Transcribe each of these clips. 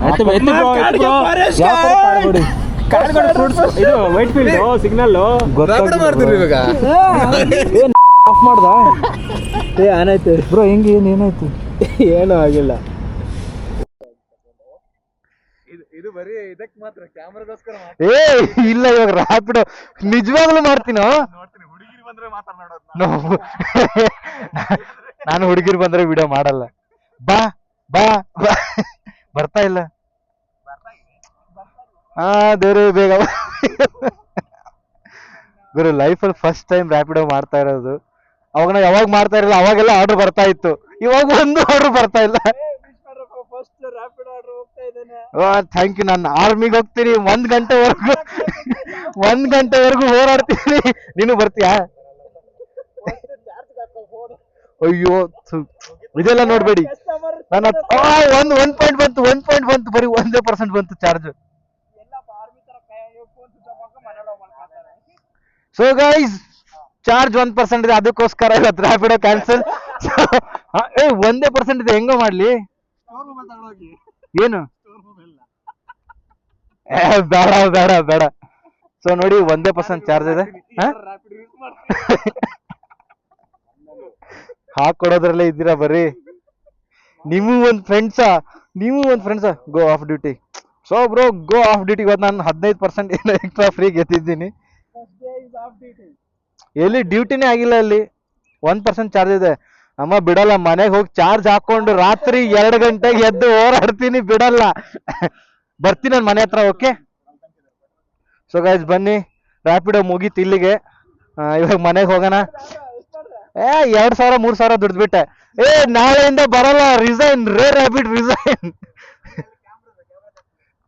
ಇದು white field signal ಮಾಡ್ತೀರಿ ಇವಾಗ ಆಫ್ ಮಾಡ್ದ ಏನಾಯ್ತು ಬ್ರೋ ಹೆಂಗೆ ಏನಾಯ್ತು? ಏನೂ ಆಗಿಲ್ಲ. ಇದು ಬರೀ ಇದಕ್ಕೆ ಮಾತ್ರ ಕ್ಯಾಮ್ರಾಗೋಸ್ಕರ ಇಲ್ಲ ಇವಾಗ ರ್ಯಾಪಿಡ್ ನಿಜವಾಗ್ಲೂ ಮಾಡ್ತೀನೋ. ಹುಡುಗಿರು ಬಂದ್ರೆ ಮಾತಾಡೋದು. ನಾನು ಹುಡುಗಿರು ಬಂದ್ರೆ ವಿಡಿಯೋ ಮಾಡಲ್ಲ. ಬಾ ಬಾ ಬಾ ಬರ್ತಾ ಇಲ್ಲ. ದೇವ್ರೆ ಬೇಗ ಗುರು ಲೈಫಲ್ಲಿ ಫಸ್ಟ್ ಟೈಮ್ ರ್ಯಾಪಿಡೋ ಮಾಡ್ತಾ ಇರೋದು. ಅವಾಗ ನಾವು ಯಾವಾಗ ಮಾಡ್ತಾ ಇರಲಿಲ್ಲ, ಅವಾಗೆಲ್ಲ ಆರ್ಡರ್ ಬರ್ತಾ ಇತ್ತು. ಇವಾಗ ಒಂದು ಆರ್ಡರ್ ಬರ್ತಾ ಇಲ್ಲ. Thank you. ನಾನು ಆರ್ಮಿಗೆ ಹೋಗ್ತೀನಿ, 1 ಗಂಟೆವರೆಗೂ ಹೋರಾಡ್ತೀನಿ. ನೀನು ಬರ್ತೀಯಾ? ಅಯ್ಯೋ ಇದೆಲ್ಲ ನೋಡ್ಬೇಡಿ. ನನ್ನ 1 ಪಾಯಿಂಟ್ ಬಂತು ಬರೀ 1% ಬಂತು ಚಾರ್ಜ್. ಸೊ ಗೈಸ್ ಚಾರ್ಜ್ 1% ಇದೆ, ಅದಕ್ಕೋಸ್ಕರ ಇವತ್ತು ರ್ಯಾಪಿಡೋ ಕ್ಯಾನ್ಸಲ್. 1% ಇದೆ, ಹೆಂಗೋ ಮಾಡ್ಲಿ. ಏನು ಬೇಡ. ಸೊ ನೋಡಿ 1% ಚಾರ್ಜ್ ಇದೆ. ಹಾಕೊಡೋದ್ರಲ್ಲೇ ಇದ್ದೀರಾ ಬರ್ರಿ. ನೀವು ಒಂದು ಫ್ರೆಂಡ್ಸಾ go off duty. So bro go off duty. ಇವತ್ತು ನಾನು 15% ಎಕ್ಸ್ಟ್ರಾ ಫ್ರೀ ಗೆದ್ದಿದ್ದೀನಿ. ಎಲ್ಲಿ ಡ್ಯೂಟಿನೇ ಆಗಿಲ್ಲ, ಅಲ್ಲಿ 1% ಚಾರ್ಜ್ ಇದೆ. ಅಮ್ಮ ಬಿಡಲ್ಲ, ಮನೆಗೆ ಹೋಗಿ ಚಾರ್ಜ್ ಹಾಕೊಂಡು ರಾತ್ರಿ 2 ಗಂಟೆಗೆ ಎದ್ದು ಹೋರಾಡ್ತೀನಿ, ಬಿಡಲ್ಲ. ಬರ್ತೀನಿ ನನ್ನ ಮನೆ ಹತ್ರ. ಓಕೆ ಸೊ ಗೈಸ್ ಬನ್ನಿ, ರ್ಯಾಪಿಡೋ ಮುಗೀತು ಇಲ್ಲಿಗೆ. ಇವಾಗ ಮನೆಗೆ ಹೋಗೋಣ. 2,000-3,000 ದುಡ್ದ್ಬಿಟ್ಟೆ. ನಾಳೆಯಿಂದ ಬರಲ್ಲ, ರಿಸೈನ್. Rapid resign.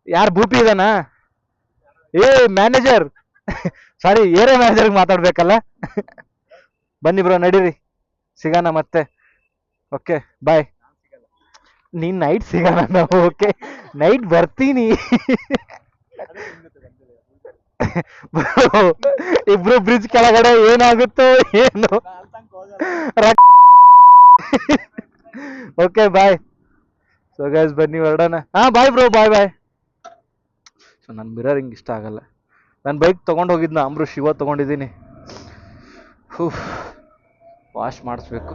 ಯಾರು ಭೂಪಿ ಇದಾನ? ಮ್ಯಾನೇಜರ್ ಸಾರಿ, ಏರಿಯಾ ಮ್ಯಾನೇಜರ್ಗೆ ಮಾತಾಡ್ಬೇಕಲ್ಲ. ಬನ್ನಿ ಬ್ರೋ, ನಡೀರಿ, ಸಿಗೋಣ ಮತ್ತೆ. Okay bye. ನೀನ್ ನೈಟ್ ಸಿಗೋಣ ನಾವು. ಓಕೆ ನೈಟ್ ಬರ್ತೀನಿ. ಇಬ್ರು ಬ್ರಿಡ್ಜ್ ಕೆಳಗಡೆ ಏನಾಗುತ್ತೋ ಏನು. Okay bye. ಸೊ ಗೈಸ್ ಬನ್ನಿ ಹೊರಡೋಣ. ಬಾಯ್ ಬ್ರೋ, ಬಾಯ್. ಸೊ ನನ್ನ ಮಿರರ್ ಹಿಂಗೆ ಇಷ್ಟ ಆಗಲ್ಲ. ನಾನು ಬೈಕ್ ತೊಗೊಂಡು ಹೋಗಿದ್ನ ಅಂಬರೀಷ್, ಇವತ್ತು ತೊಗೊಂಡಿದ್ದೀನಿ. ವಾಶ್ ಮಾಡಿಸ್ಬೇಕು.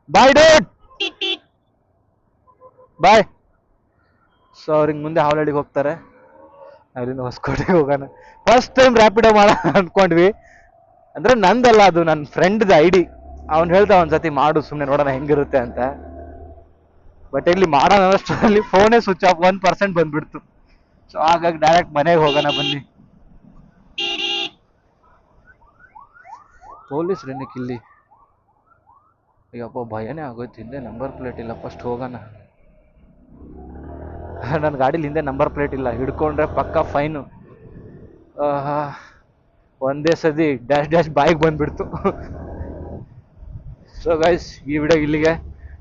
ಬಾಯ್ ಡೇಟ್, ಬಾಯ್. ಸೊ ಅವ್ರಿಗೆ ಮುಂದೆ ಹಾವಳಹಳ್ಳಿಗೆ ಹೋಗ್ತಾರೆ, ಅಲ್ಲಿಂದ ಹೊಸಕೋಟೆಗೆ ಹೋಗೋಣ. ಫಸ್ಟ್ ಟೈಮ್ ರ್ಯಾಪಿಡೋ ಮಾಡೋಣ ಅಂದ್ಕೊಂಡ್ವಿ. ಅಂದರೆ ನಂದಲ್ಲ, ಅದು ನನ್ನ ಫ್ರೆಂಡ್ದು ID. ಅವ್ನು ಹೇಳ್ದ ಒಂದ್ಸತಿ ಮಾಡು ಸುಮ್ಮನೆ ನೋಡೋಣ ಹೆಂಗಿರುತ್ತೆ ಅಂತ. ಬಟ್ ಇಲ್ಲಿ ಮಾಡೋಣ ಅನ್ನೋಷ್ಟರಲ್ಲಿ ಫೋನೇ ಸ್ವಿಚ್ ಆಫ್, 1% ಬಂದ್ಬಿಡ್ತು. ಸೊ ಹಾಗಾಗಿ ಡೈರೆಕ್ಟ್ ಮನೆಗೆ ಹೋಗೋಣ ಬನ್ನಿ. ಪೊಲೀಸ್ರು ಏನಕ್ಕೆ ಇಲ್ಲಿ? ಅಯ್ಯಪ್ಪ ಭಯನೇ ಆಗೋಯ್ತು. ಹಿಂದೆ ನಂಬರ್ ಪ್ಲೇಟ್ ಇಲ್ಲ. ಫಸ್ಟ್ ಹೋಗೋಣ. ನನ್ನ ಗಾಡೀಲಿ ಹಿಂದೆ ನಂಬರ್ ಪ್ಲೇಟ್ ಇಲ್ಲ, ಹಿಡ್ಕೊಂಡ್ರೆ ಪಕ್ಕ ಫೈನು. ಒಂದೇ ಸತಿ ಡ್ಯಾಶ್ ಬಾಯಿಗೆ ಬಂದ್ಬಿಡ್ತು. ಸೊ ಗೈಸ್ ಈ ವಿಡಿಯೋ ಇಲ್ಲಿಗೆ.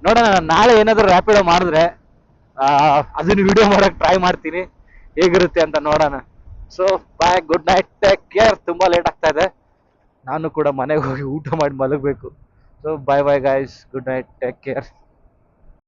ನೋಡೋಣ, ನಾಳೆ ಏನಾದರೂ ರ್ಯಾಪಿಡೋ ಮಾಡಿದ್ರೆ ಅದನ್ನು ವಿಡಿಯೋ ಮಾಡೋಕ್ಕೆ ಟ್ರೈ ಮಾಡ್ತೀನಿ, ಹೇಗಿರುತ್ತೆ ಅಂತ ನೋಡೋಣ. So bye, good night, take care. ತುಂಬ ಲೇಟ್ ಆಗ್ತಾ ಇದೆ, ನಾನು ಕೂಡ ಮನೆಗೆ ಹೋಗಿ ಊಟ ಮಾಡಿ ಮಲಗಬೇಕು. So bye guys, good night, take care.